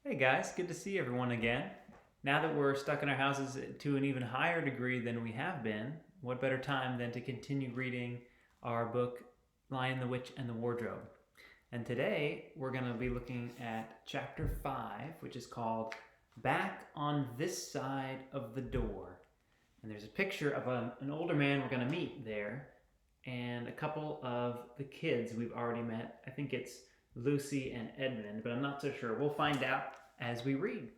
Hey guys, good to see everyone again. Now that we're stuck in our houses to an even higher degree than we have been, what better time than to continue reading our book, Lion, the Witch, and the Wardrobe? And today we're going to be looking at chapter 5, which is called Back on This Side of the Door. And there's a picture of an older man we're going to meet there, and a couple of the kids we've already met. I think it's Lucy and Edmund, but I'm not so sure. We'll find out as we read.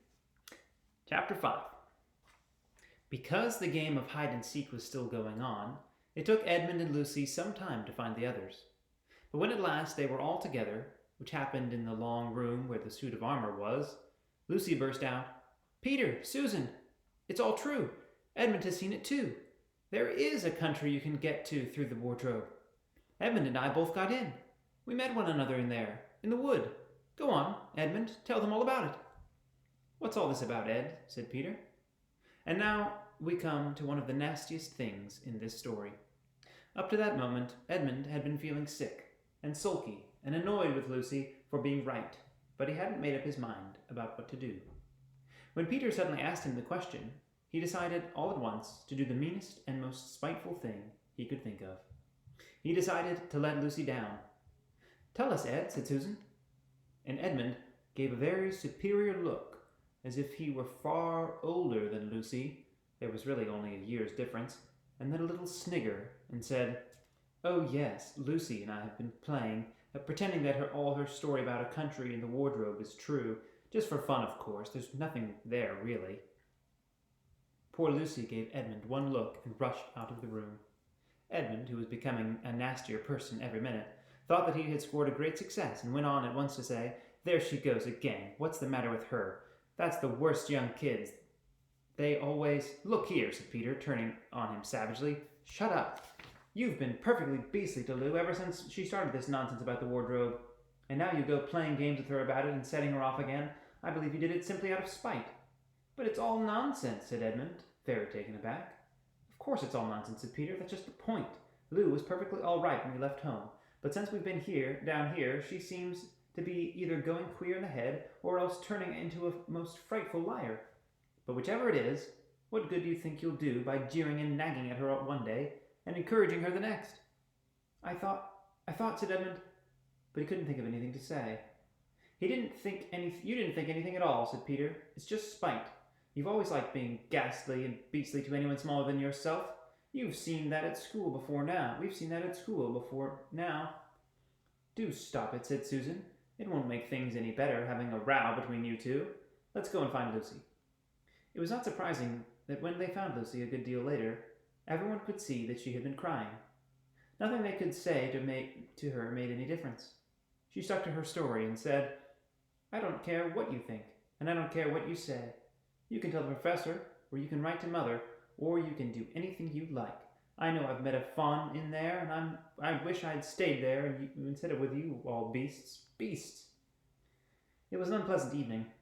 Chapter 5. Because the game of hide and seek was still going on, it took Edmund and Lucy some time to find the others. But when at last they were all together, which happened in the long room where the suit of armor was, Lucy burst out, "Peter, Susan, it's all true. Edmund has seen it too. There is a country you can get to through the wardrobe. Edmund and I both got in. We met one another in there, in the wood. Go on, Edmund, tell them all about it." "What's all this about, Ed?" said Peter. And now we come to one of the nastiest things in this story. Up to that moment, Edmund had been feeling sick and sulky and annoyed with Lucy for being right, but he hadn't made up his mind about what to do. When Peter suddenly asked him the question, he decided all at once to do the meanest and most spiteful thing he could think of. He decided to let Lucy down. "Tell us, Ed," said Susan. And Edmund gave a very superior look, as if he were far older than Lucy. There was really only a year's difference, and then a little snigger, and said, "Oh yes, Lucy and I have been playing, pretending that all her story about a country in the wardrobe is true, just for fun, of course. There's nothing there, really." Poor Lucy gave Edmund one look and rushed out of the room. Edmund, who was becoming a nastier person every minute, thought that he had scored a great success, and went on at once to say, "There she goes again. What's the matter with her? That's the worst young kids. They always—" "Look here," said Peter, turning on him savagely. "Shut up. You've been perfectly beastly to Lou ever since she started this nonsense about the wardrobe. And now you go playing games with her about it and setting her off again. I believe you did it simply out of spite." "But it's all nonsense," said Edmund, very taken aback. "Of course it's all nonsense," said Peter. "That's just the point. Lou was perfectly all right when we left home, but since we've been down here, she seems to be either going queer in the head or else turning into a most frightful liar. But whichever it is, what good do you think you'll do by jeering and nagging at her one day and encouraging her the next?" I thought," said Edmund, but he couldn't think of anything to say. You didn't think anything at all," said Peter. "It's just spite. You've always liked being ghastly and beastly to anyone smaller than yourself. You've seen that at school before now. We've seen that at school before now." "Do stop it," said Susan. "It won't make things any better having a row between you two. Let's go and find Lucy." It was not surprising that when they found Lucy a good deal later, everyone could see that she had been crying. Nothing they could say to her made any difference. She stuck to her story and said, "I don't care what you think, and I don't care what you say. You can tell the professor, or you can write to Mother, or you can do anything you like. I know I've met a fawn in there, and I wish I'd stayed there instead of with you all beasts. Beasts!" It was an unpleasant evening.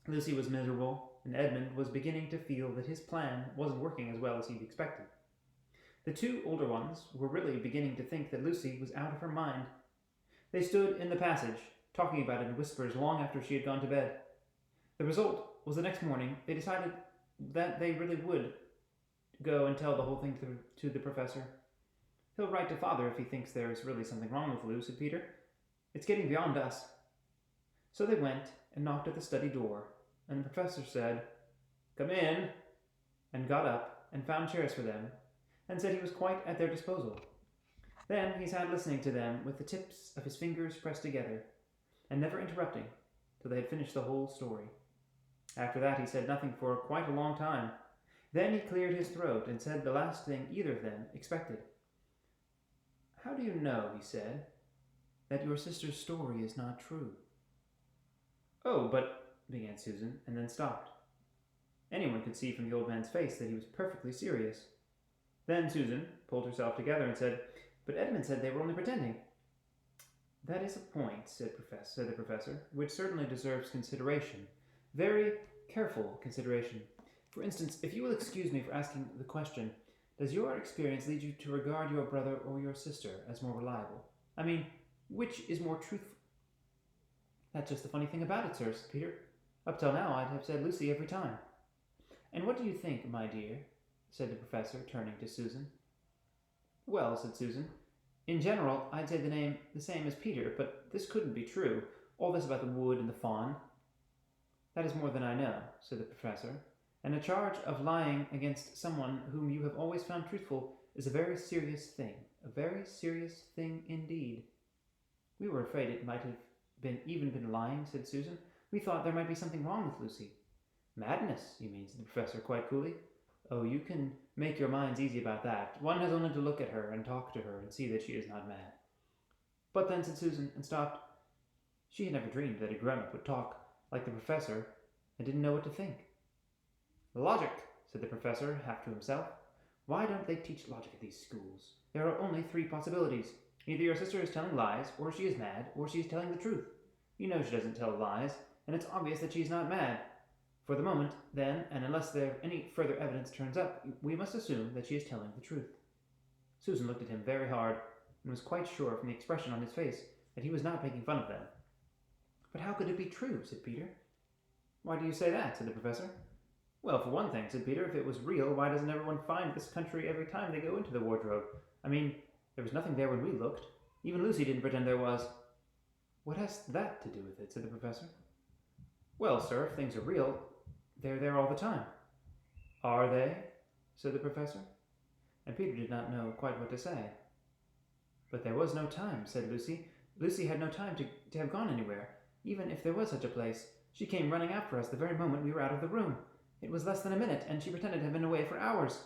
Lucy was miserable, and Edmund was beginning to feel that his plan wasn't working as well as he'd expected. The two older ones were really beginning to think that Lucy was out of her mind. They stood in the passage, talking about it in whispers long after she had gone to bed. The result was the next morning they decided that they really would go and tell the whole thing to the professor. "He'll write to Father if he thinks there's really something wrong with Lou," said Peter. "It's getting beyond us." So they went and knocked at the study door, and the professor said, "Come in," and got up and found chairs for them, and said he was quite at their disposal. Then he sat listening to them with the tips of his fingers pressed together, and never interrupting till they had finished the whole story. After that he said nothing for quite a long time. Then he cleared his throat and said the last thing either of them expected. "How do you know," he said, "that your sister's story is not true?" "Oh, but—" began Susan, and then stopped. Anyone could see from the old man's face that he was perfectly serious. Then Susan pulled herself together and said, "But Edmund said they were only pretending." "That is a point," said the professor, "which certainly deserves consideration. Very careful consideration. For instance, if you will excuse me for asking the question, does your experience lead you to regard your brother or your sister as more reliable? I mean, which is more truthful?" "That's just the funny thing about it, sir," said Peter. Up till now I'd have said Lucy every time. And what do you think, my dear? Said the professor, turning to Susan. Well, said Susan, in general I'd say the name the same as Peter, but this couldn't be true. All this about the wood and the fawn. That is more than I know, said the professor, and a charge of lying against someone whom you have always found truthful is a very serious thing. A very serious thing indeed. We were afraid it might have been lying, said Susan. We thought there might be something wrong with Lucy. Madness, you mean, said the professor quite coolly. Oh, you can make your minds easy about that. One has only to look at her and talk to her and see that she is not mad. But then, said Susan, and stopped. She had never dreamed that a grown-up would talk like the professor and didn't know what to think. Logic, said the professor, half to himself. Why don't they teach logic at these schools? There are only 3 possibilities. Either your sister is telling lies, or she is mad, or she is telling the truth. You know she doesn't tell lies, and it's obvious that she is not mad. For the moment, then, and unless there any further evidence turns up, we must assume that she is telling the truth. Susan looked at him very hard, and was quite sure from the expression on his face that he was not making fun of them. But how could it be true? Said Peter. Why do you say that? Said the professor. Well, for one thing, said Peter, if it was real, why doesn't everyone find this country every time they go into the wardrobe? I mean, there was nothing there when we looked. Even Lucy didn't pretend there was. What has that to do with it? Said the professor. Well, sir, if things are real, they're there all the time. Are they? Said the professor. And Peter did not know quite what to say. But there was no time, said Lucy. Lucy had no time to have gone anywhere. Even if there was such a place, she came running after us the very moment we were out of the room. It was less than a minute, and she pretended to have been away for hours.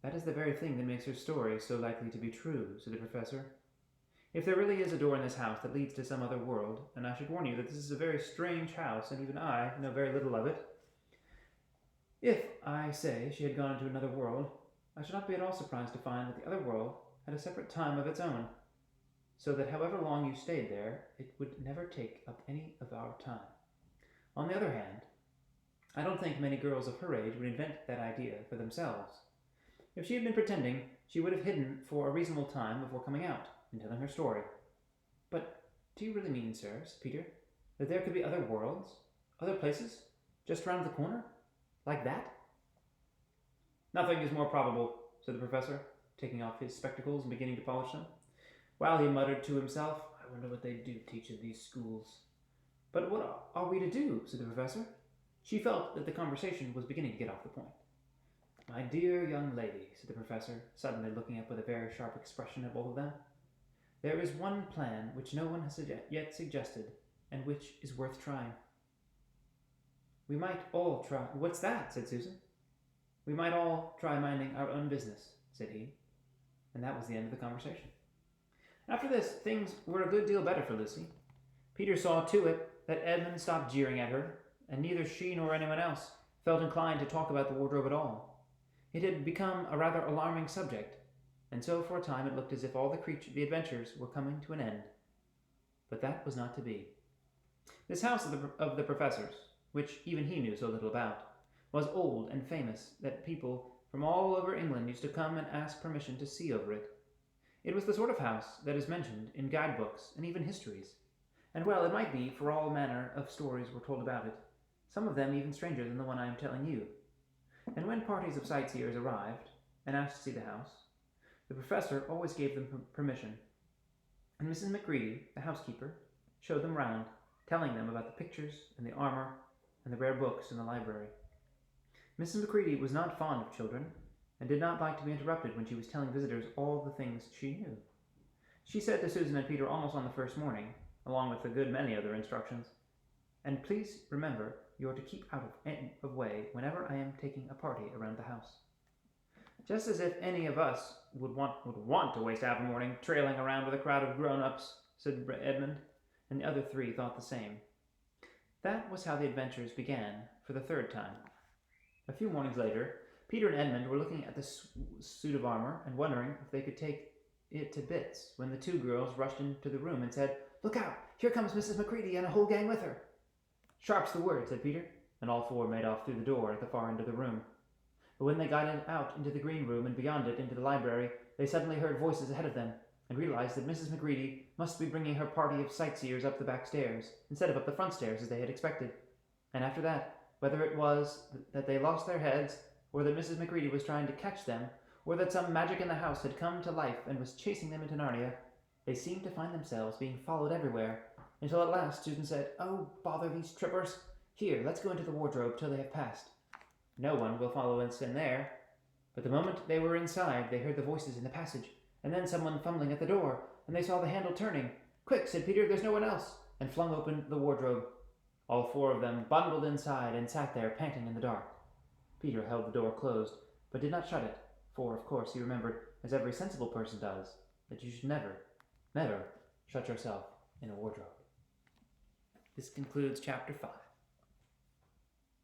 That is the very thing that makes her story so likely to be true, said the professor. If there really is a door in this house that leads to some other world, and I should warn you that this is a very strange house, and even I know very little of it, if, I say, she had gone into another world, I should not be at all surprised to find that the other world had a separate time of its own, so that however long you stayed there, it would never take up any of our time. On the other hand, I don't think many girls of her age would invent that idea for themselves. If she had been pretending, she would have hidden for a reasonable time before coming out and telling her story. But do you really mean, sir, said Peter, that there could be other worlds, other places, just round the corner? Like that? Nothing is more probable, said the professor, taking off his spectacles and beginning to polish them. While he muttered to himself, I wonder what they do teach in these schools. But what are we to do? Said the professor. She felt that the conversation was beginning to get off the point. My dear young lady, said the professor, suddenly looking up with a very sharp expression at both of them, there is one plan which no one has yet suggested, and which is worth trying. We might all try. What's that? Said Susan. We might all try minding our own business, said he. And that was the end of the conversation. After this, things were a good deal better for Lucy. Peter saw to it that Edmund stopped jeering at her, and neither she nor anyone else felt inclined to talk about the wardrobe at all. It had become a rather alarming subject, and so for a time it looked as if all the adventures were coming to an end. But that was not to be. This house of the professor's, which even he knew so little about, was old and famous that people from all over England used to come and ask permission to see over it. It was the sort of house that is mentioned in guidebooks and even histories, and well, it might be, for all manner of stories were told about it, some of them even stranger than the one I am telling you. And when parties of sightseers arrived and asked to see the house, the professor always gave them permission, and Mrs. Macready, the housekeeper, showed them round, telling them about the pictures and the armor and the rare books in the library. Mrs. Macready was not fond of children, and did not like to be interrupted when she was telling visitors all the things she knew. She said to Susan and Peter almost on the first morning, along with a good many other instructions, and please remember you are to keep out of way whenever I am taking a party around the house. Just as if any of us would want to waste half a morning trailing around with a crowd of grown-ups, said Edmund, and the other 3 thought the same. That was how the adventures began for the 3rd time. A few mornings later, Peter and Edmund were looking at the suit of armor and wondering if they could take it to bits when the 2 girls rushed into the room and said, Look out! Here comes Mrs. Macready and a whole gang with her. Sharp's the word, said Peter, and all 4 made off through the door at the far end of the room. But when they got out into the green room and beyond it into the library, they suddenly heard voices ahead of them, and realized that Mrs. Macready must be bringing her party of sightseers up the back stairs, instead of up the front stairs as they had expected. And after that, whether it was that they lost their heads, or that Mrs. Macready was trying to catch them, or that some magic in the house had come to life and was chasing them into Narnia, they seemed to find themselves being followed everywhere, until at last Susan said, "Oh, bother these trippers! Here, let's go into the wardrobe till they have passed. No one will follow us in there." But the moment they were inside, they heard the voices in the passage, and then someone fumbling at the door, and they saw the handle turning. "Quick," said Peter, "there's no one else," and flung open the wardrobe. All four of them bundled inside and sat there panting in the dark. Peter held the door closed, but did not shut it, for of course he remembered, as every sensible person does, that you should never, never shut yourself in a wardrobe. This concludes chapter 5.